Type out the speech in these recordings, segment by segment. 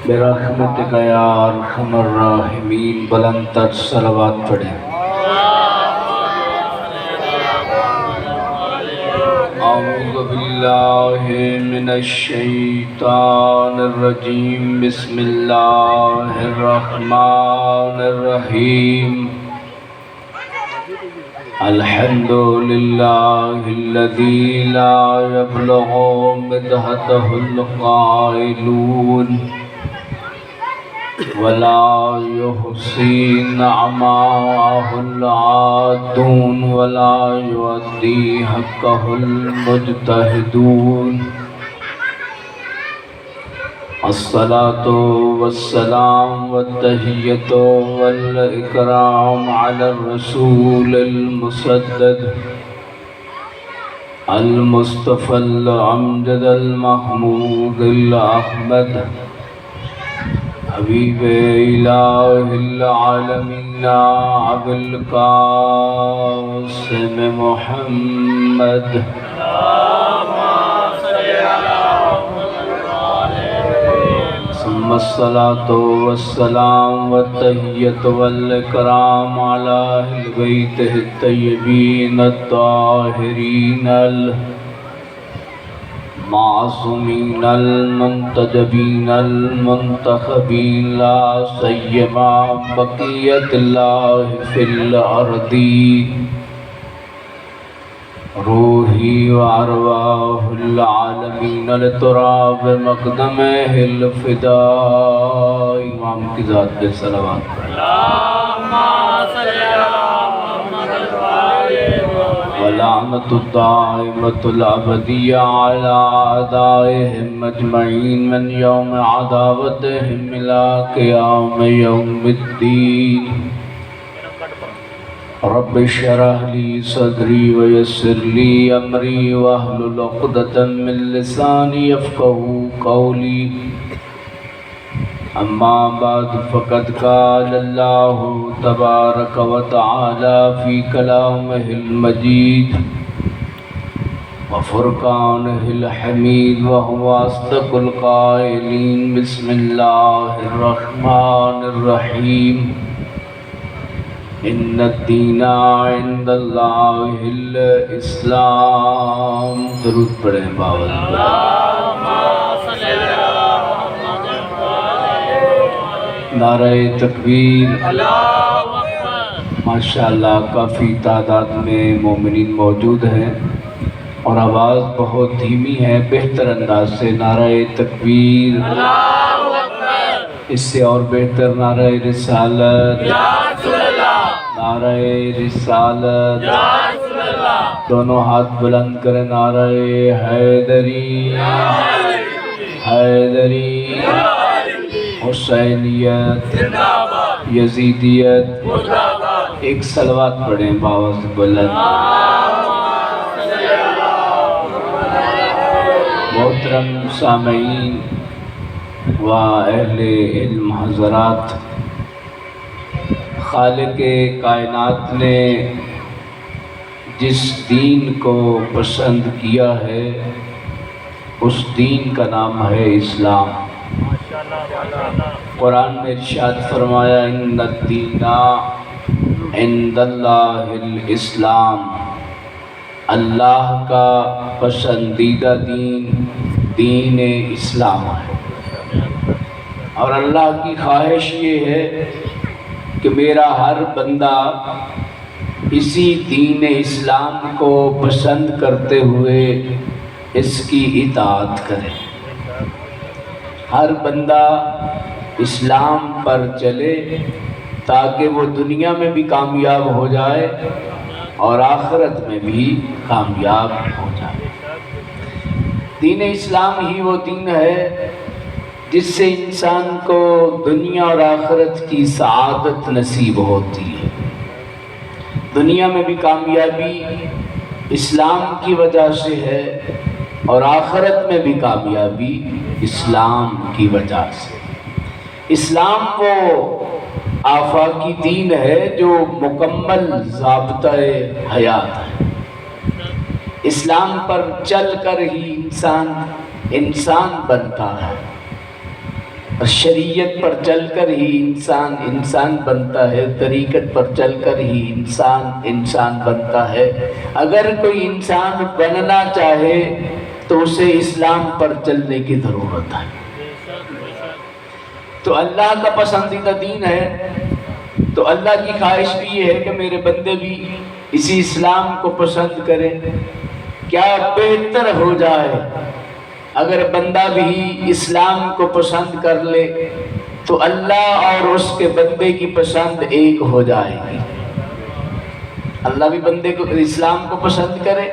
برحمتک یا ارحم الراحمین۔ بلند تر صلوات پڑھیں۔ اعوذ باللہ من الشیطان الرجیم، بسم اللہ الرحمن الرحیم۔ الحمد للہ الذی لا یبلغ مدحتہ القائلون ولا يحصي نعماءه العادون ولا يؤدي حقه المجتهدون۔ الصلاة والسلام والتحية والإكرام على الرسول المسدد المصطفى الأمجد المحمود الأحمد حبیب الہ العالمین ابو القاسم محمد۔ ثم الصلاة والسلام والتحیۃ والاکرام علی اہل بیتہ الطیبین الطاہرین المعصومین المنتجبین المنتخبین، لا سیما بقیت اللہ فی الارضین۔ روحی و ارواح العالمین لتراب مقدمہ الفداء۔ امام کی ذات پہ صلوات پڑھیں۔ ولعنت الدائمۃ الابدیہ علی اعدائہم اجمعین من یوم عداوتہم الی قیام یوم الدین۔ رب اشرح لی صدری ویسر لی امری واحلل عقدۃ من لسانی یفقہوا قولی۔ اما بعد فقد قال اللہ تبارک و تعالی فی کلامہ المجید وفرقانہ الحمید وہو اصدق القائلین۔ بسم اللہ الرحمن الرحیم۔ ان الدین عند اللہ الاسلام۔ درود پڑھیں باول۔ نعرہ تکبیر۔ ماشاءاللہ کافی تعداد میں مومنین موجود ہیں اور آواز بہت دھیمی ہے، بہتر انداز سے نعرہ تکبیر، اس سے اور بہتر نعرہ رسالت، نعرہ رسالت، دونوں ہاتھ بلند کریں، نعرہ حیدری، حیدری، حسینیت، یزیدیت۔ ایک صلوات پڑھیں باوز بلند۔ محترم سامعین و اہل علم حضرات، خالق کائنات نے جس دین کو پسند کیا ہے اس دین کا نام ہے اسلام۔ قرآن میں ارشاد فرمایا ان الدین عند اللہ الاسلام، اللہ کا پسندیدہ دین دین اسلام ہے، اور اللہ کی خواہش یہ ہے کہ میرا ہر بندہ اسی دین اسلام کو پسند کرتے ہوئے اس کی اطاعت کرے۔ ہر بندہ اسلام پر چلے تاکہ وہ دنیا میں بھی کامیاب ہو جائے اور آخرت میں بھی کامیاب ہو جائے۔ دین اسلام ہی وہ دین ہے جس سے انسان کو دنیا اور آخرت کی سعادت نصیب ہوتی ہے۔ دنیا میں بھی کامیابی اسلام کی وجہ سے ہے اور آخرت میں بھی کامیابی اسلام کی وجہ سے۔ اسلام وہ آفاقی دین ہے جو مکمل ضابطۂ حیات ہے۔ اسلام پر چل کر ہی انسان بنتا ہے۔ اور شریعت پر چل کر ہی انسان انسان بنتا ہے، طریقت پر چل کر ہی انسان انسان بنتا ہے۔ اگر کوئی انسان بننا چاہے تو اسے اسلام پر چلنے کی ضرورت ہے۔ تو اللہ کا پسندیدہ دین ہے، تو اللہ کی خواہش بھی یہ ہے کہ میرے بندے بھی اسی اسلام کو پسند کریں۔ کیا بہتر ہو جائے اگر بندہ بھی اسلام کو پسند کر لے تو اللہ اور اس کے بندے کی پسند ایک ہو جائے گی۔ اللہ بھی بندے کو اسلام کو پسند کرے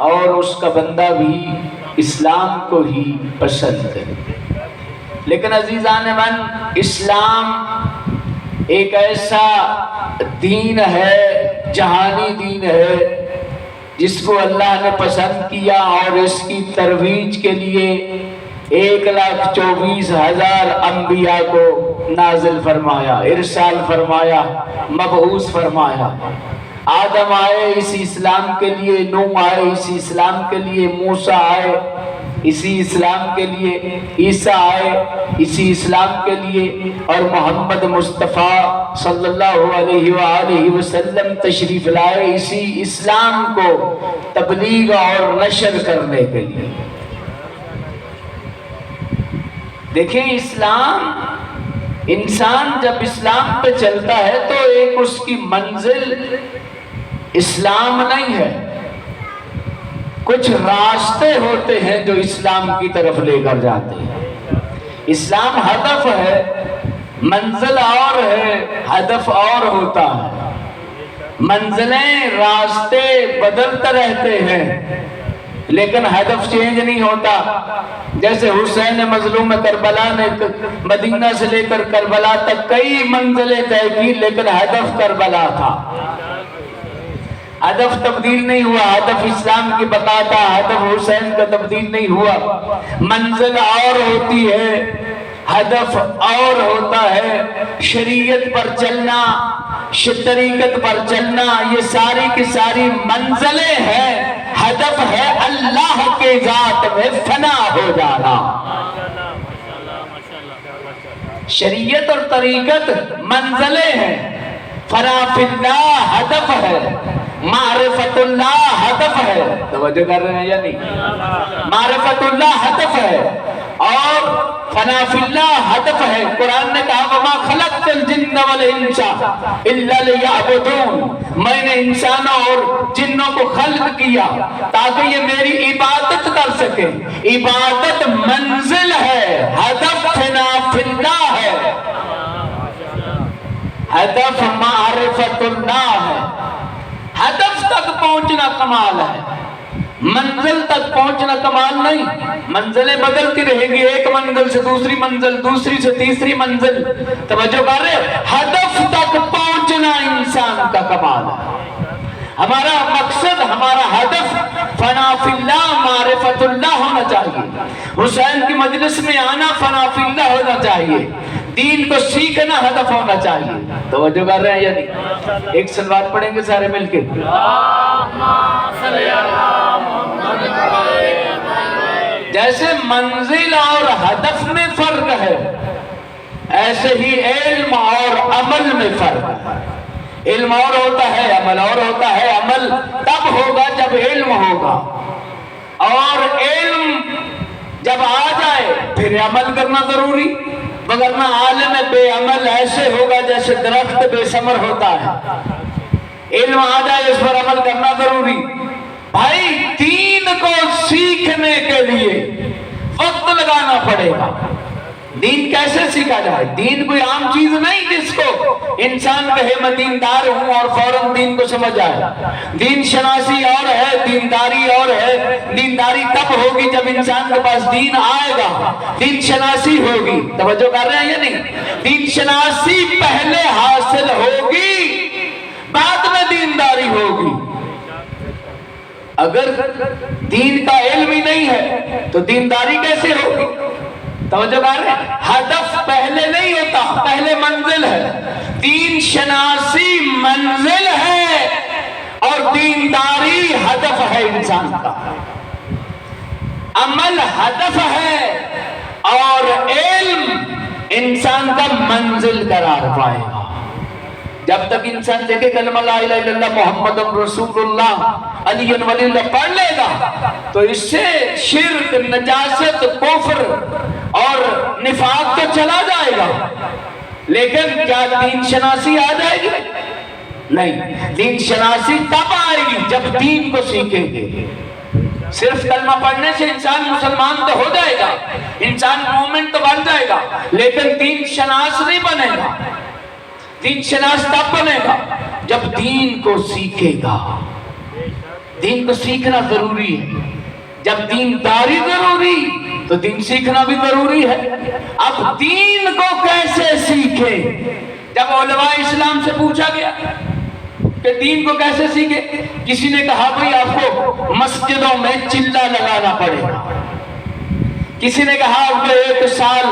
اور اس کا بندہ بھی اسلام کو ہی پسند کرے۔ لیکن عزیزان من، اسلام ایک ایسا دین ہے، جہانی دین ہے، جس کو اللہ نے پسند کیا اور اس کی ترویج کے لیے 1,24,000 انبیاء کو نازل فرمایا، ارسال فرمایا، مبعوث فرمایا۔ آدم آئے اسی اسلام کے لیے، نوح آئے اسی اسلام کے لیے، موسیٰ آئے اسی اسلام کے لیے، عیسیٰ آئے اسی اسلام کے لیے، اور محمد مصطفیٰ صلی اللہ علیہ وآلہ وسلم تشریف لائے اسی اسلام کو تبلیغ اور نشر کرنے کے لیے۔ دیکھیں، اسلام، انسان جب اسلام پہ چلتا ہے تو ایک اس کی منزل اسلام نہیں ہے، کچھ راستے ہوتے ہیں جو اسلام کی طرف لے کر جاتے ہیں۔ اسلام ہدف ہے، منزل اور ہے، ہدف اور ہوتا ہے۔ منزلیں، راستے بدلتے رہتے ہیں لیکن ہدف چینج نہیں ہوتا۔ جیسے حسین مظلوم کربلا نے مدینہ سے لے کر کربلا تک کئی منزلیں طے کی لیکن ہدف کربلا تھا۔ ہدف تبدیل نہیں ہوا، ہدف اسلام کی بقا تھا، ہدف حسین کا تبدیل نہیں ہوا۔ منزل اور ہوتی ہے، ہدف اور ہوتا ہے۔ شریعت پر چلنا، طریقت پر چلنا، یہ ساری کی ساری منزلیں ہیں، ہدف ہے اللہ کے ذات میں فنا ہو جانا۔ شریعت اور طریقت منزلیں ہیں، فنا فی اللہ ہدف ہے، معرفت اللہ ہدف ہے۔ توجہ کر رہے ہیں یا نہیں؟ معرفت اللہ ہدف ہے اور فنا فی اللہ ہدف ہے۔ قرآن نے کہا وَمَا خَلَقْتَ الْجِنَّ وَالْإِنسَ إِلَّا لِيَعْبُدُونَ، میں نے انسانوں اور جنوں کو خلق کیا تاکہ یہ میری عبادت کر سکیں۔ عبادت منزل ہے، ہدف فنا فی اللہ ہے، ہدف معرفت اللہ ہے۔ ہدف تک پہنچنا کمال ہے، منزل تک پہنچنا کمال نہیں۔ منزلیں بدلتی رہیں گی، ایک منزل سے دوسری منزل، دوسری سے تیسری منزل۔ توجہ کر رہے، ہدف تک پہنچنا انسان کا کمال ہے۔ ہمارا مقصد، ہمارا ہدف فنا فی اللہ معرفت اللہ ہونا چاہیے۔ حسین کی مجلس میں آنا فنا فی اللہ ہونا چاہیے، دین کو سیکھنا ہدف ہونا چاہیے۔ توجہ کر رہے ہیں یا نہیں؟ ایک سلوات پڑھیں گے سارے مل کے۔ جیسے منزل اور ہدف میں فرق ہے، ایسے ہی علم اور عمل میں فرق ہے۔ علم اور ہوتا ہے، عمل اور ہوتا ہے۔ عمل تب ہوگا جب علم ہوگا، اور علم جب آ جائے پھر عمل کرنا ضروری، وگرنہ عالم بے عمل ایسے ہوگا جیسے درخت بے ثمر ہوتا ہے۔ علم آ جائے اس پر عمل کرنا ضروری۔ بھائی، دین کو سیکھنے کے لیے وقت لگانا پڑے گا۔ دین کیسے سیکھا جائے؟ دین کوئی عام چیز نہیں جس کو انسان کہے میں دیندار ہوں اور فوراً دین کو سمجھ آئے۔ دین شناسی اور ہے، دینداری اور ہے۔ دینداری تب ہوگی جب انسان کے پاس دین آئے گا، دین شناسی ہوگی۔ توجہ کر رہے ہیں یا نہیں؟ دین شناسی پہلے حاصل ہوگی، بعد میں دینداری ہوگی۔ اگر دین کا علم ہی نہیں ہے تو دینداری کیسے ہوگی؟ توجہ کر رہے ہیں؟ ہدف پہلے نہیں ہوتا، پہلے منزل ہے۔ دین شناسی منزل ہے اور دینداری ہدف ہے انسان کا۔ عمل ہدف ہے اور علم انسان کا منزل قرار پائے گا۔ جب تک انسان دیکھے کلمہ لا الہ الا اللہ محمد رسول اللہ علی ولی اللہ پڑھ لے گا تو اس سے شرک، نجاست، کفر اور نفاق تو چلا جائے گا، لیکن کیا دین شناسی آ جائے گی؟ نہیں، دین شناسی تب آئے گی جب دین کو سیکھیں گے۔ صرف کلمہ پڑھنے سے انسان مسلمان تو ہو جائے گا، انسان مومن تو بن جائے گا، لیکن دین شناس نہیں بنے گا۔ دین شناس تب بنے گا جب دین کو سیکھے گا۔ دین کو سیکھنا ضروری ہے۔ جب دین داری ضروری تو دین سیکھنا بھی ضروری ہے۔ اب دین کو کیسے سیکھے؟ جب علماء اسلام سے پوچھا گیا کہ دین کو کیسے سیکھے، کسی نے کہا بھئی آپ کو مسجدوں میں چلہ لگانا پڑے گا، کسی نے کہا کہ 1 سال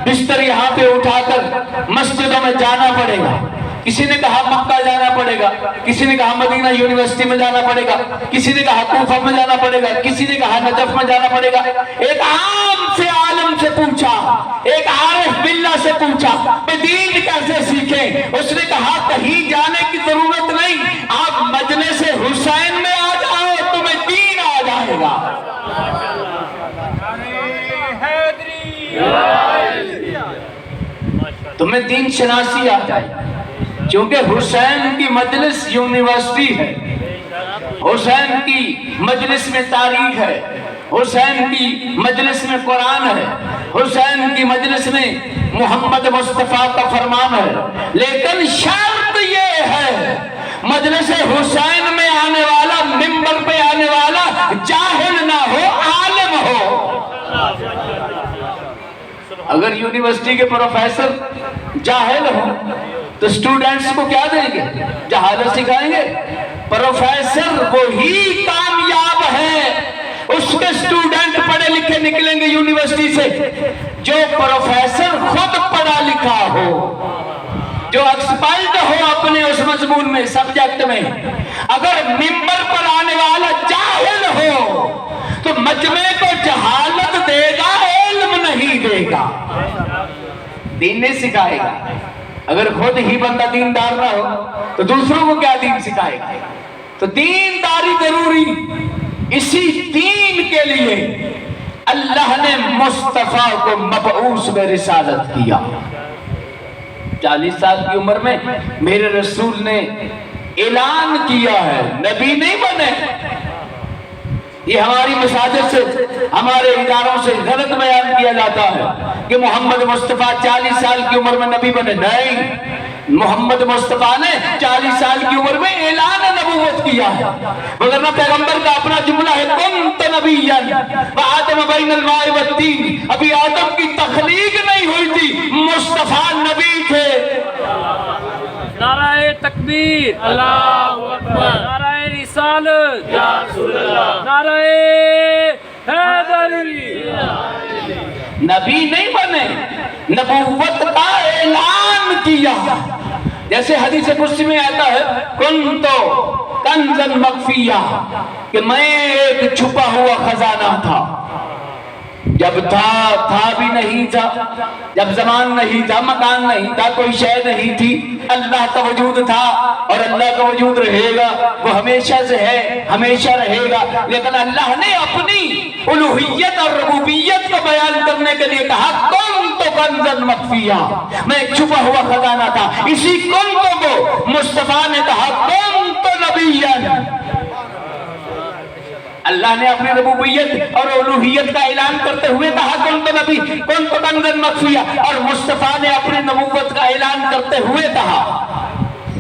بستر یہاں پہ اٹھا کر مسجدوں میں جانا پڑے گا، کسی نے کہا مکہ جانا پڑے گا، کسی نے کہا مدینہ یونیورسٹی میں جانا پڑے گا، کسی نے کہا کوفہ میں جانا پڑے گا، کسی نے کہا نجف میں جانا پڑے گا۔ ایک عام سے عالم سے پوچھا، ایک عارف باللہ سے پوچھا کہ دین کیسے سیکھیں؟ اس نے کہا کہیں جانے کی ضرورت نہیں، آپ مجلس حسین میں آ جاؤ، تمہیں دین آ جائے گا۔ تمہیں دین شناسی آ جائے، کیونکہ حسین کی مجلس یونیورسٹی ہے، حسین کی مجلس میں تاریخ ہے، حسین کی مجلس میں قرآن ہے، حسین کی مجلس میں محمد مصطفیٰ کا فرمان ہے، لیکن شرط یہ ہے مجلس حسین میں آنے والا، منبر پہ آنے والا جاہل نہ ہو، عالم ہو۔ اگر یونیورسٹی کے پروفیسر جاہل ہوں تو سٹوڈنٹس کو کیا دیں گے؟ جہالت سکھائیں گے؟ پروفیسر وہی کامیاب ہے، اس کے سٹوڈنٹ پڑھے لکھے نکلیں گے یونیورسٹی سے جو پروفیسر خود پڑھا لکھا ہو، جو ایکسپرٹ ہو اپنے اس مضمون میں، سبجیکٹ میں۔ اگر ممبر پر آنے والا جاہل ہو تو مجمع کو جہالت دے گا، علم نہیں دے گا، دین نہیں سکھائے گا۔ اگر خود ہی بندہ دیندار نہ ہو تو دوسروں کو کیا دین سکھائے گا؟ تو دینداری ضروری۔ اسی دین کے لیے اللہ نے مصطفیٰ کو مبعوث میں رسالت کیا۔ 40 سال کی عمر میں میرے رسول نے اعلان کیا ہے، نبی نہیں بنے۔ یہ ہماری مساجد سے، ہمارے اداروں سے غلط بیان کیا جاتا ہے کہ محمد مصطفیٰ 40 سال کی عمر میں نبی بنے۔ نہیں، محمد مصطفیٰ نے 40 سال کی عمر میں اعلان نبوت کیا ہے، وگرنہ پیغمبر کا اپنا جملہ ہے کنت نبیا وآدم بین الماء والطین۔ ابھی آدم کی تخلیق نہیں ہوئی تھی، مصطفیٰ نبی تھے۔ نعرہ تکبیر، اللہ اکبر، نعرہ رسالت، یا رسول اللہ، نعرہ حیدری۔ نبی نہیں بنے، نبوت کا اعلان کیا۔ جیسے حدیث قدسی میں آتا ہے کنتو کنزا مخفیا، کہ میں ایک چھپا ہوا خزانہ تھا۔ جب تھا بھی نہیں تھا، جب زمان نہیں تھا، مکان نہیں تھا، کوئی شے نہیں تھی، اللہ کا وجود تھا اور اللہ کا وجود رہے گا، وہ ہمیشہ سے ہے، ہمیشہ رہے گا۔ لیکن اللہ نے اپنی الوہیت اور ربوبیت کو بیان کرنے کے لیے کہا کنت کنزا مخفیا، میں ایک چھپا ہوا خزانہ تھا۔ اسی کنت کو مصطفیٰ نے کہا کنت نبیا۔ اللہ نے اپنی ربوبیت اور الوہیت کا اعلان کرتے ہوئے کہا کنت نبی، کنت کنزا مخفیا، اور مصطفیٰ نے اپنی نبوت کا اعلان کرتے ہوئے کہا۔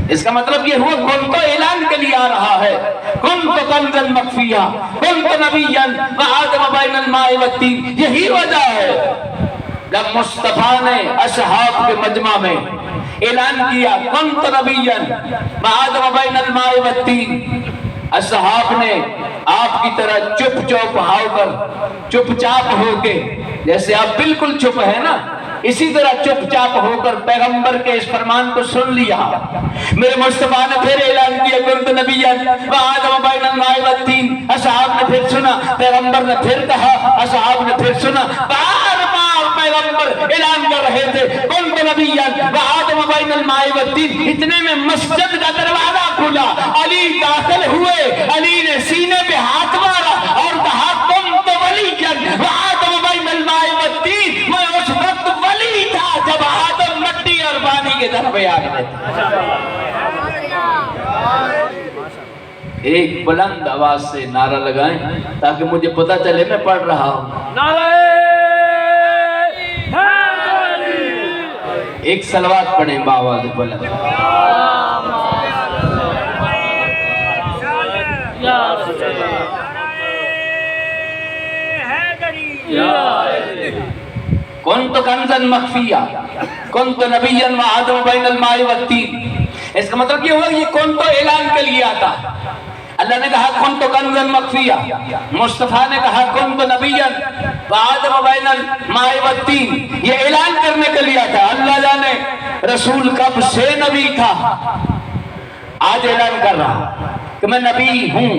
اس کا مطلب یہ ہوا کنت اعلان کے لیے آ رہا ہے، کنت کنزا مخفیا کنت نبیا وآدم بین الماء والطین۔ یہی وجہ ہے جب مصطفیٰ نے اصحاب کے مجمع میں اعلان کیا کنت نبیا وآدم بین الماء والطین، اصحاب نے آپ کی طرح چپ چاپ ہو کر، چپ چاپ ہو کے، جیسے آپ بالکل چپ ہے نا، اسی طرح چپ چاپ ہو کر پیغمبر کے اس فرمان کو سن لیا۔ میرے مصطفیٰ نے پھر اعلان کیا کنت نبیا وآدم بین الماء والطین، اصحاب نے پھر سنا، پیغمبر نے پھر کہا، اصحاب نے پھر سنا، بار بار پیغمبر اعلان کر رہے تھے کنت نبیا وآدم بین الماء والطین، اتنے میں مسجد کا دروازہ کھلا، علی داخل ہوئے، علی نے سینے پہ ہاتھ مارا اور کہا کنت ولیا وآدم بین الماء والطین، میں اس وقت ولی تھا جب آدم مٹی اور پانی کے درمیان میں تھا۔ ایک بلند آواز سے نعرہ لگائیں تاکہ مجھے پتا چلے میں پڑھ رہا ہوں۔ نعرہ حیدری، ایک صلوات پڑھیں بآواز بلند۔ یا رسول اللہ، کنت کنزا مخفیا کنت نبیا وآدم بین الماء والطین، اس کا مطلب یہ ہوا یہ کنت اعلان کے لیے آتا۔ اللہ نے کہا کنت کنزا مخفیا، مصطفیٰ نے کہا کنت نبیا وآدم بین الماء والطین، یہ اعلان کرنے کے لیے آتا۔ اللہ جانے رسول کب سے نبی تھا، آج اعلان کر رہا کہ میں نبی ہوں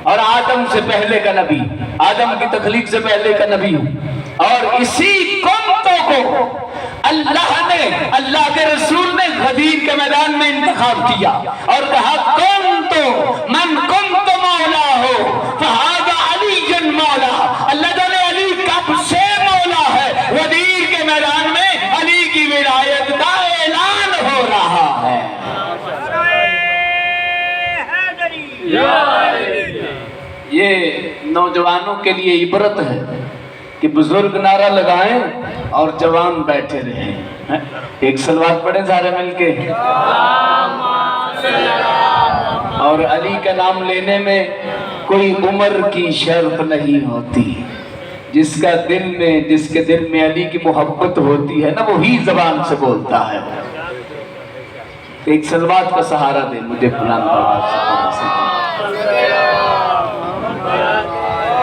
اور آدم سے پہلے کا نبی، آدم کی تخلیق سے پہلے کا نبی ہوں، اور اسی کنتوں کو اللہ نے، اللہ کے رسول نے غدیر کے میدان میں انتخاب کیا اور کہا کنتو من کنت مولا ہو فہذا علی مولا، اللہ جانے علی کب سے مولا ہے، غدیر کے میدان میں علی کی ولایت کا اعلان ہو رہا ہے۔ یہ نوجوانوں کے لیے عبرت ہے کہ بزرگ نعرہ لگائیں اور جوان بیٹھے رہیں۔ ایک صلوات پڑھیں سارے مل کے۔ اور علی کا نام لینے میں کوئی عمر کی شرط نہیں ہوتی، جس کے دل میں علی کی محبت ہوتی ہے نا وہی زبان سے بولتا ہے۔ ایک صلوات کا سہارا دے مجھے فلان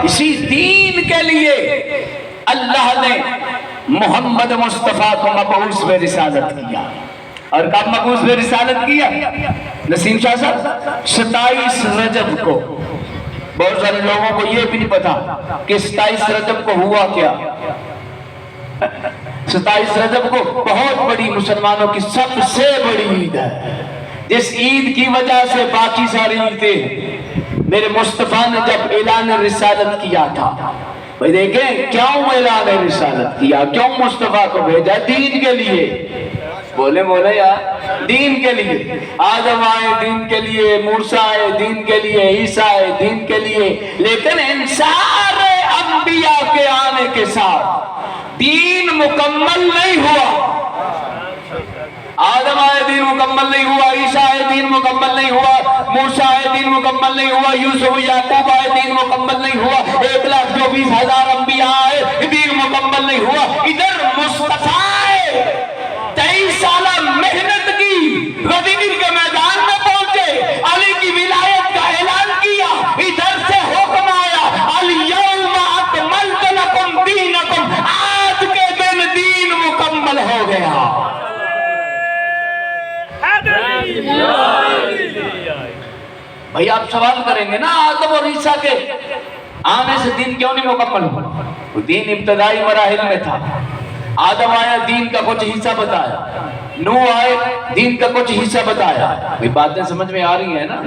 اسی دین کے لیے اللہ نے محمد مصطفیٰ کو مبعوث میں رسالت کیا۔ اور کب مبعوث میں رسالت کیا؟ نسیم شاہ صاحب 27 رجب کو۔ بہت سارے لوگوں کو یہ بھی نہیں پتا کہ 27 رجب کو ہوا کیا۔ 27 رجب کو بہت بڑی مسلمانوں کی سب سے بڑی عید ہے، جس عید کی وجہ سے باقی ساری عیدیں میرے مصطفیٰ نے جب اعلان رسالت کیا تھا، بھئی دیکھیں کیوں اعلان رسالت کیا، کیوں مصطفیٰ کو بھیجا؟ دین کے لیے۔ بولے یار، دین کے لیے۔ آدم آئے دین کے لیے، موسیٰ آئے دین کے لیے، عیسیٰ آئے دین کے لیے، لیکن ان سارے انبیاء کے آنے کے ساتھ دین مکمل نہیں ہوا۔ آدم آئے دین مکمل نہیں ہوا، عیسیٰ آئے دین مکمل نہیں ہوا، موسیٰ آئے دین مکمل نہیں ہوا، یوسف یعقوب آئے دین مکمل نہیں ہوا، 1,24,000 انبیاء آئے دین مکمل نہیں ہوا۔ ادھر مصطفیٰ آئے، 23 سالہ محنت کی، غدیر کے میدان میں پہنچے، علی کی ولایت کا اعلان کیا، ادھر سے حکم آیا الیوم اکملت لکم دینکم، آج کے دن دین مکمل ہو گیا۔ بھئی آپ سوال کریں گے نا، آدم اور عیسیٰ کے آنے سے دین کیوں نہیں مکمل ہوا؟ دین ابتدائی مراحل میں تھا۔ آدم آیا دین کا کچھ حصہ بتایا، نوح آئے دین کا کچھ حصہ بتایا، بھئی باتیں سمجھ میں آ رہی ہیں نا؟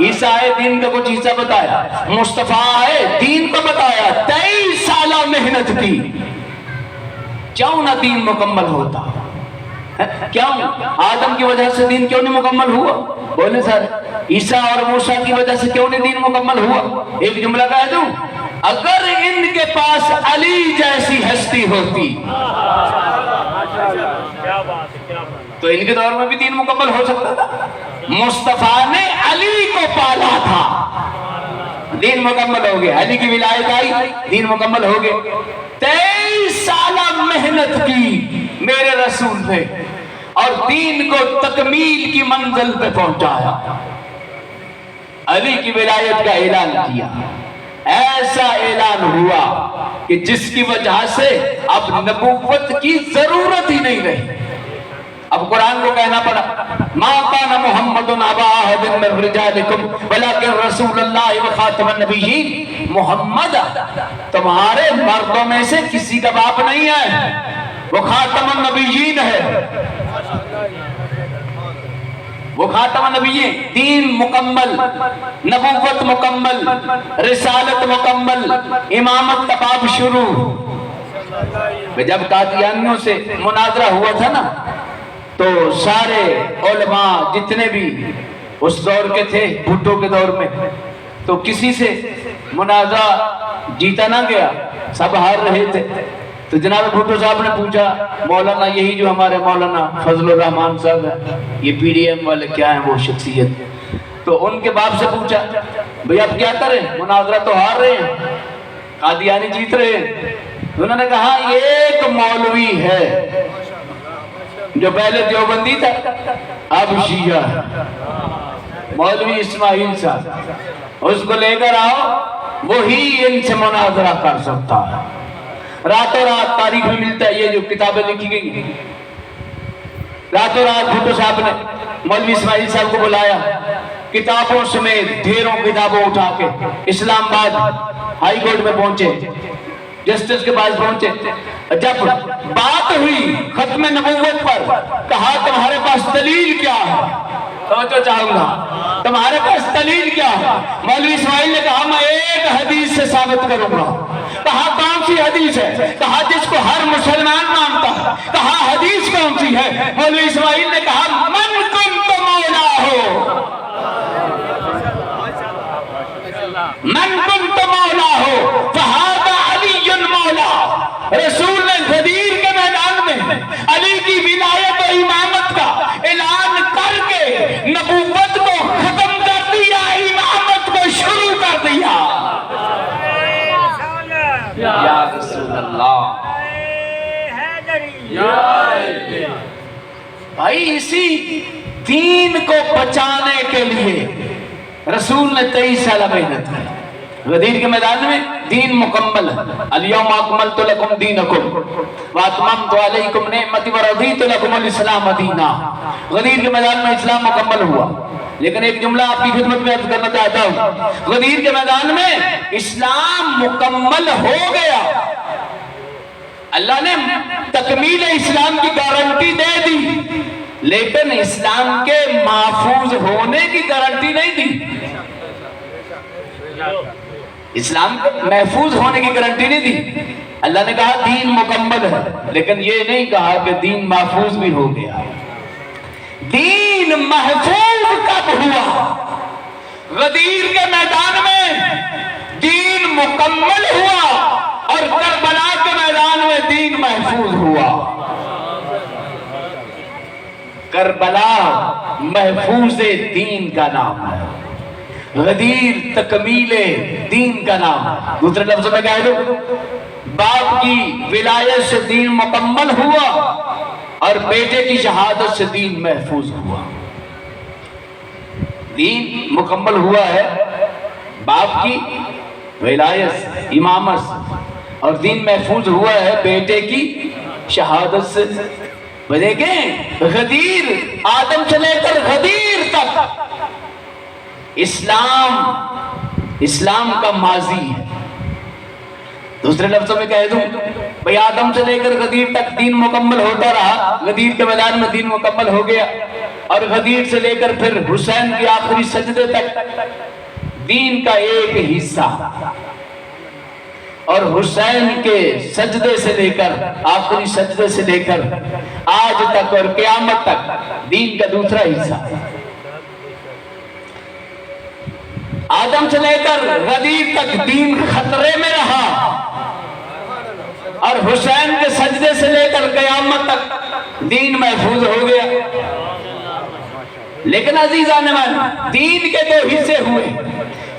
عیسیٰ آئے دین کا کچھ حصہ بتایا، مصطفیٰ آئے دین کو بتایا، 23 سالہ محنت کی، کیوں نہ دین مکمل ہوتا؟ کیوں آدم کی وجہ سے دین کیوں نہیں مکمل ہوا؟ بولے سارے، عیسیٰ اور موسیٰ کی وجہ سے کیوں نہیں دین مکمل ہوا؟ ایک جملہ کہہ دوں، اگر ان کے پاس علی جیسی ہستی ہوتی تو ان کے دور میں بھی دین مکمل ہو سکتا تھا۔ مصطفیٰ نے علی کو پالا تھا، دین مکمل ہو گیا، علی کی ولایت آئی، دین مکمل ہو گیا۔ 23 سالہ محنت کی میرے رسول نے اور دین کو تکمیل کی منزل پہ پہنچایا، علی کی ولایت کا اعلان کیا۔ ایسا اعلان ہوا کہ جس کی وجہ سے اب نبوت کی ضرورت ہی نہیں رہی۔ اب قرآن کو کہنا پڑا ما کان محمد ابا احد من رجالکم ولکن رسول اللہ وخاتم النبیین، محمد تمہارے مردوں میں سے کسی کا باپ نہیں ہے، وہ خاتم النبیین ہے، وہ خاتم النبیین، دین مکمل، نبوت مکمل، رسالت مکمل، امامت کا باب شروع۔ جب قادیانیوں سے مناظرہ ہوا تھا نا تو سارے علماء جتنے بھی اس دور کے تھے، بھٹو کے دور میں، تو کسی سے مناظرہ جیتا نہ گیا، سب ہار رہے تھے۔ تو جناب بھٹو صاحب نے پوچھا مولانا یہی جو ہمارے مولانا فضل الرحمان صاحب ہیں، یہ پی ڈی ایم والے کیا ہیں وہ شخصیت، تو ان کے باپ سے پوچھا بھئی اب کیا کریں، مناظرہ تو ہار رہے ہیں، قادیانی جیت رہے ہیں۔ انہوں نے کہا ایک مولوی ہے جو پہلے دیوبندی تھا اب شیعہ ہے، مولوی اسماعیل صاحب، اس کو لے کر آؤ، وہی ان سے مناظرہ کر سکتا ہے۔ راتوں رات تاریخ میں ملتا ہے، یہ جو کتابیں لکھی گئی، راتوں رات بھٹو صاحب نے مولوی اسماعیل صاحب کو بلایا، کتابوں سمیت ڈھیروں کتابوں اٹھا کے اسلام آباد ہائی کورٹ میں پہنچے، جسٹس کے پاس پہنچے۔ جب بات ہوئی ختم نبوت پر، کہا تمہارے پاس دلیل کیا ہے؟ توجہ چاہوں گا، تمہارے پاس دلیل کیا ہے؟ مولوی اسماعیل نے کہا میں ایک حدیث سے ثابت کروں گا۔ کہا کون سی حدیث ہے؟ کہا جس کو ہر مسلمان مانتا ہے۔ کہا حدیث کون سی ہے؟ مولوی اسماعیل نے کہا من کنت مولا ہو، من کنت مولا ہو فہذا علی مولا۔ رسول نے غدیر کے میدان میں علی کی ولایت و امامت کا اعلان کر کے نبوت کو ختم کر دیا، امامت کو شروع کر دیا۔ یا رسول اللہ، بھائی اسی دین کو بچانے کے لیے رسول نے 23 سالہ محنت کی۔ غدیر کے میدان میں دین مکمل ہے، الیوم اکملت لکم دینکم واتممت علیکم نعمتی ورضیت لکم الاسلام دینا۔ غدیر کے میدان میں اسلام مکمل ہوا، لیکن ایک جملہ آپ کی خدمت میں عرض کرنا چاہتا ہوں، غدیر کے میدان میں اسلام مکمل ہو گیا، اللہ نے تکمیل اسلام کی گارنٹی دے دی، لیکن اسلام کے محفوظ ہونے کی گارنٹی نہیں دی۔ اسلام کے محفوظ ہونے کی گارنٹی نہیں دی۔ اللہ نے کہا دین مکمل ہے، لیکن یہ نہیں کہا کہ دین محفوظ بھی ہو گیا۔ دین محفوظ کب ہوا؟ غدیر کے میدان میں دین مکمل ہوا اور کربلا کے میدان میں دین محفوظ ہوا۔ کربلا محفوظ دین کا نام ہے، غدیر تکمیل دین کا نام ہے۔ دوسرے لفظوں میں کہہ دو، باپ کی ولایت سے دین مکمل ہوا اور بیٹے کی شہادت سے دین محفوظ ہوا۔ دین مکمل ہوا ہے باپ کی ولایت سے، امامت سے، اور دین محفوظ ہوا ہے بیٹے کی شہادت سے۔ دیکھیں غدیر، آدم سے لے کر غدیر تک اسلام کا ماضی ہے۔ دوسرے لفظوں میں کہہ دوں بھئی آدم سے لے کر غدیر تک دین مکمل ہوتا رہا، غدیر کے میدان میں دین مکمل ہو گیا، اور غدیر سے لے کر پھر حسین کی آخری سجدے تک دین کا ایک حصہ، اور حسین کے سجدے سے لے کر آخری سجدے سے لے کر آج تک اور قیامت تک دین کا دوسرا حصہ۔ آدم سے لے کر غدیر تک دین خطرے میں رہا، اور حسین کے سجدے سے لے کر قیامت تک دین محفوظ ہو گیا۔ لیکن عزیزان من، دین کے دو حصے ہوئے،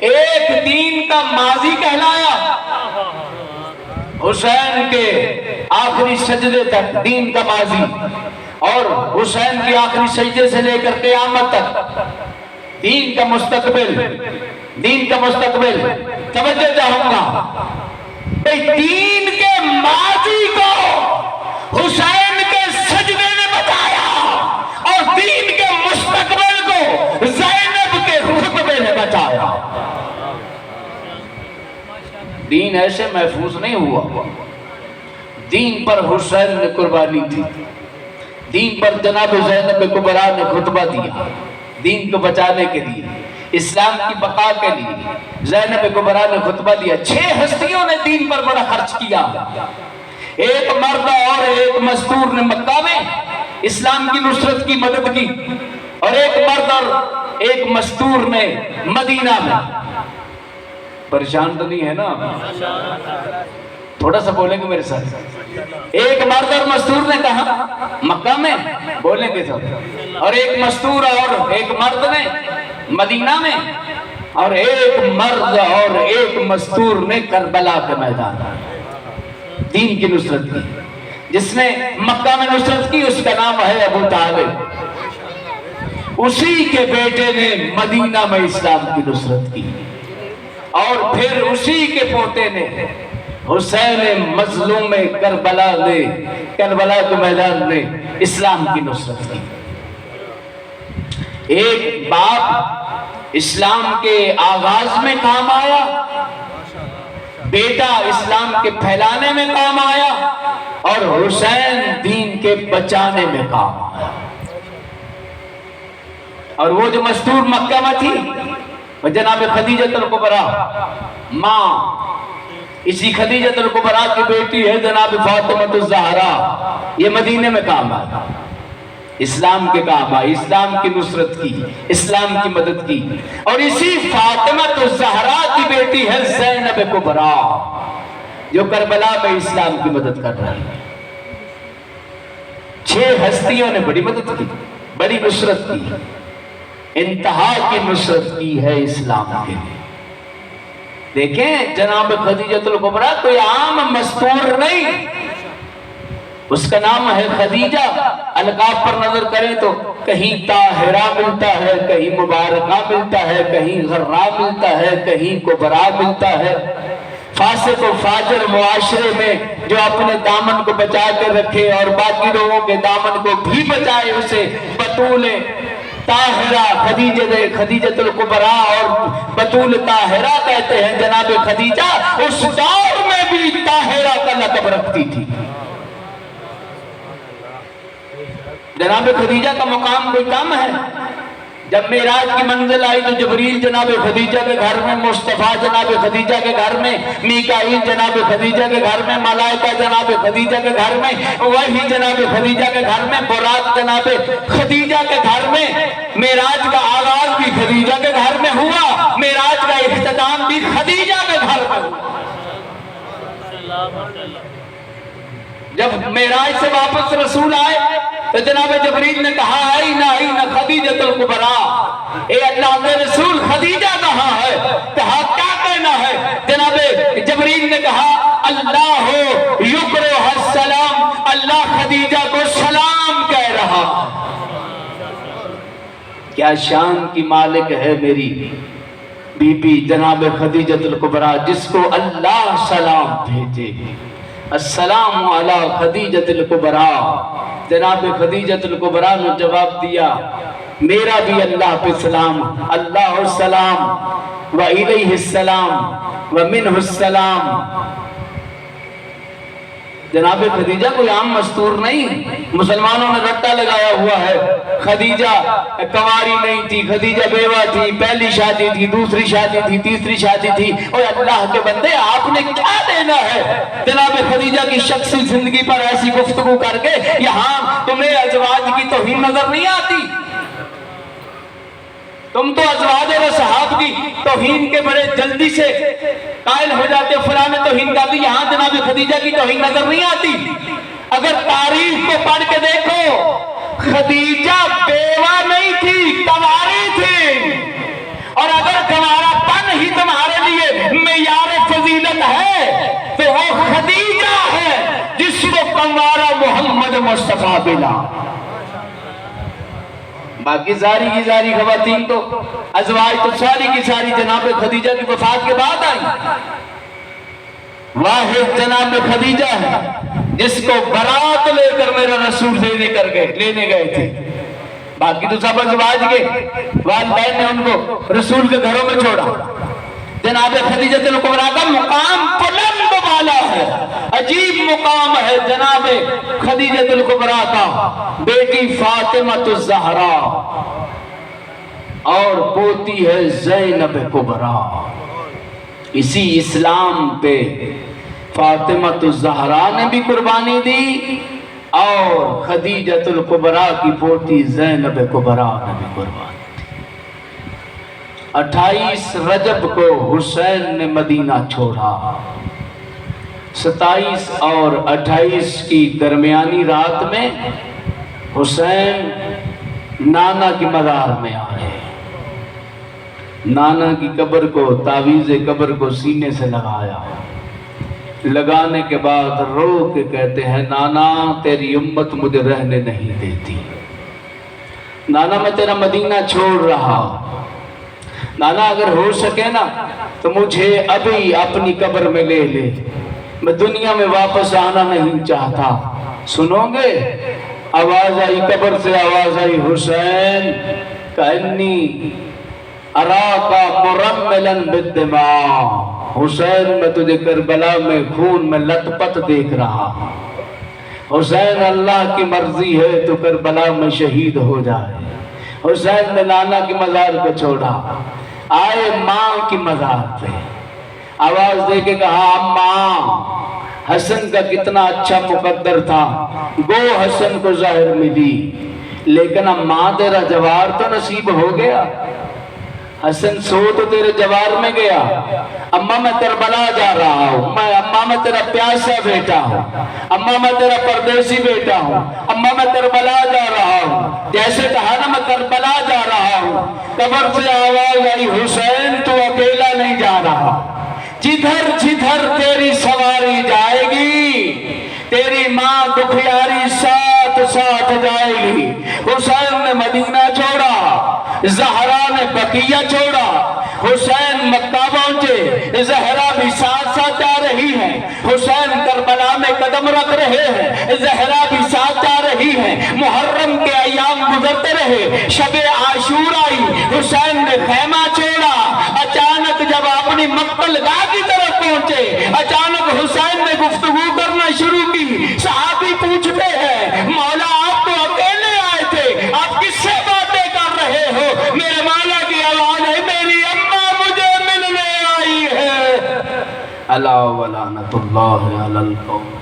ایک دین کا ماضی کہلایا، حسین کے آخری سجدے تک دین کا ماضی، اور حسین کی آخری سجدے سے لے کر قیامت تک دین کا مستقبل۔ دین کا مستقبل توجہ چاہوں گا، دین کے ماضی کو حسین کے سجدے نے بتایا، اور دین کے مستقبل کو زینب کے خطبے نے بتایا۔ دین ایسے محفوظ نہیں ہوا، دین پر حسین نے قربانی دی، دین پر جناب زینب کبریٰ نے خطبہ دیا، دین کو بچانے کے لیے، اسلام کی بقا کے لیے زینب کبریٰ نے خطبہ دیا۔ 6 ہستیوں نے دین پر بڑا خرچ کیا، ایک مرد اور ایک مستور نے مکہ میں اسلام کی نصرت کی مدد کی، اور ایک مرد اور ایک مستور نے مدینہ میں۔ پریشان تو نہیں ہے نا؟ تھوڑا سا بولیں گے میرے ساتھ۔ ایک مرد اور مستور نے کہا مکہ میں، بولیں گے سب، اور ایک مستور اور ایک مرد نے مدینہ میں، اور ایک مرد اور ایک مستور نے کربلا کے میدان دین کی نصرت کی۔ جس نے مکہ میں نصرت کی اس کا نام ہے ابو طالب، اسی کے بیٹے نے مدینہ میں اسلام کی نصرت کی، اور پھر اسی کے پوتے نے حسین مظلوم کربلا نے کربلا کے میدان میں اسلام کی نصرت کی۔ ایک باپ اسلام کے آغاز میں کام آیا، بیٹا اسلام کے پھیلانے میں کام آیا، اور حسین دین کے بچانے میں کام آیا۔ اور وہ جو مستور مکہ میں تھی وہ جناب خدیجہ الکبریٰ ماں، اسی خدیجہ الکبریٰ کی بیٹی ہے جناب فاطمہ الزہرا، یہ مدینے میں کام آیا، اسلام کے کام آئی، اسلام کی نصرت کی، اسلام کی مدد کی۔ اور اسی فاطمہ الزہرا کی بیٹی ہے زینب کبریٰ جو کربلا میں اسلام کی مدد کر رہی ہے۔ 6 ہستیوں نے بڑی مدد کی، بڑی نصرت کی، انتہا کی نصرت کی ہے اسلام کے لیے۔ دیکھیں جناب خدیجہ الکبریٰ کوئی عام مستور نہیں، اس کا نام ہے خدیجہ۔ القاب پر نظر کریں تو کہیں طاہرہ ملتا ہے، کہیں مبارکہ ملتا ہے، کہیں غرہ ملتا ہے، کہیں کبریٰ ملتا ہے۔ فاسق و فاجر معاشرے میں جو اپنے دامن کو بچا کے رکھے اور باقی لوگوں کے دامن کو بھی بچائے، اسے بطول طاہرہ خدیجہ الکبریٰ اور بطول طاہرہ کہتے ہیں۔ جناب خدیجہ اس دور میں بھی طاہرہ کا لقب رکھتی تھی۔ جناب خدیجہ کا مقام کوئی کم ہے؟ جب معراج کی منزل آئی تو جبریل جناب خدیجہ کے گھر میں، مصطفیٰ جناب خدیجہ کے گھر میں، میکائیل جناب خدیجہ کے گھر میں، ملائکہ جناب خدیجہ کے گھر میں، وحی جناب خدیجہ کے گھر میں، براق جناب خدیجہ کے گھر میں۔ معراج کا آغاز بھی خدیجہ کے گھر میں ہوا، معراج کا اختتام بھی خدیجہ کے گھر میں ہوا۔ جب معراج سے واپس رسول آئے تو جناب جبریل نے کہا اینا خدیجہ الکبریٰ، اے اللہ کے رسول خدیجہ کہاں ہے؟ کہا کیا کہنا ہے؟ جناب جبریل نے کہا اللہ یقرؤ السلام، اللہ خدیجہ کو سلام کہہ رہا۔ کیا شان کی مالک ہے میری بی بی جناب خدیجہ الکبریٰ، جس کو اللہ سلام بھیجے۔ السلام علی خدیجہ الکبریٰ۔ جناب خدیجہ الکبریٰ نے جواب دیا میرا بھی اللہ پہ سلام، اللہ السلام و الیہ السلام و منہ السلام۔ جناب خدیجہ کوئی عام مستور نہیں، مسلمانوں نے رٹا لگایا ہوا ہے۔ خدیجہ کنواری نہیں تھی، خدیجہ بیوہ تھی، پہلی شادی تھی، دوسری شادی تھی، تیسری شادی تھی۔ اور اللہ کے بندے آپ نے کیا دینا ہے جناب خدیجہ کی شخصی زندگی پر ایسی گفتگو کر کے؟ یہاں تمہیں ازواج کی توہین نظر نہیں آتی؟ تم تو ازواج اور صحاب کی توہین کے بڑے جلدی سے قائل ہو جاتے، فلاں نے توہین کر دی، یہاں جناب خدیجہ کی توہین نظر نہیں آتی؟ اگر تاریخ کو پڑھ کے دیکھو، خدیجہ بیوہ نہیں تھی، کنواری تھی۔ اور اگر کنوارا پن ہی تمہارے لیے معیار فضیلت ہے تو وہ خدیجہ ہے جس کو کنوارا محمد مصطفیٰ ملا۔ باقی ساری کی ساری خواتین تو ازواج تو ساری کی ساری جناب خدیجہ کی وفات کے بعد آئی۔ واحد جناب خدیجہ ہے جس کو برات لے کر میرا رسول لینے گئے تھے۔ باقی تو سب ازواج کے والدین نے ان کو رسول کے گھروں میں چھوڑا۔ جناب خدیجہ الکبریٰ کا مقام بلند والا ہے، عجیب مقام ہے جناب خدیجہ الکبریٰ کا، بیٹی فاطمہ الزہرا اور پوتی ہے زینب کبریٰ۔ اسی اسلام پہ فاطمہ الزہرا نے بھی قربانی دی اور خدیجہ الکبریٰ کی پوتی زینب کبریٰ نے بھی قربانی دی۔ 28 رجب کو حسین نے مدینہ چھوڑا، 27 اور 28 کی درمیانی رات میں حسین نانا کی مزار میں آئے، نانا کی قبر کو، تعویذ قبر کو سینے سے لگایا، لگانے کے بعد رو کے کہتے ہیں نانا تیری امت مجھے رہنے نہیں دیتی، نانا میں تیرا مدینہ چھوڑ رہا، نانا اگر ہو سکے نا تو مجھے ابھی اپنی قبر میں لے لے، میں دنیا میں واپس آنا نہیں چاہتا۔ سنو گے؟ آواز آئی قبر سے، آواز آئی حسین کأنی اراکا مرملا بالدماء، حسین میں تجھے کربلا میں خون میں لت پت دیکھ رہا، حسین اللہ کی مرضی ہے تو کربلا میں شہید ہو جائے۔ حسین نے نانا کی مزار کو چھوڑا، آئے ماں کی مزار پہ، آواز دے کے کہا اماں حسن کا کتنا اچھا مقدر تھا، گو حسن کو ظاہر ملی، لیکن اماں تیرا جوار تو نصیب ہو گیا، حسن سو تو تیرے جوار میں گیا، اماں میں کربلا جا رہا ہوں، اماں میں تیرا پیاسا بیٹا ہوں، اماں میں تیرا پردیسی بیٹا ہوں، اماں میں کربلا جا رہا ہوں، جیسے کہا نا میں کربلا جا رہا ہوں، قبر سے آواز آئی حسین تو اکیلا نہیں جا رہا، جدھر جدھر تیری سواری جائے گی تیری ماں دکھیاری ساتھ ساتھ جائے گی۔ حسین نے مدینہ چھوڑا، زہرا نے بقیہ چھوڑا، حسین مکہ پہنچے، زہرا بھی ساتھ ساتھ جا رہی ہے، حسین کربلا میں قدم رکھ رہے ہیں، زہرا بھی ساتھ جا رہی ہے، محرم کے ایام گزرتے رہے، شب عاشور آئی، حسین نے خیمہ چھوڑا، اچانک جب اپنی مقتل گاہ کی طرف پہنچے، اچانک حسین نے گفتگو کرنا شروع کی، صحابی پوچھتے ہیں مولا آپ تو اکیلے آئے تھے، آپ کس سے باتیں کر رہے ہو؟ میرے مولا کی آواز ہے میری اماں مجھے ملنے آئی ہے۔ الا ولعنت اللہ علی القوم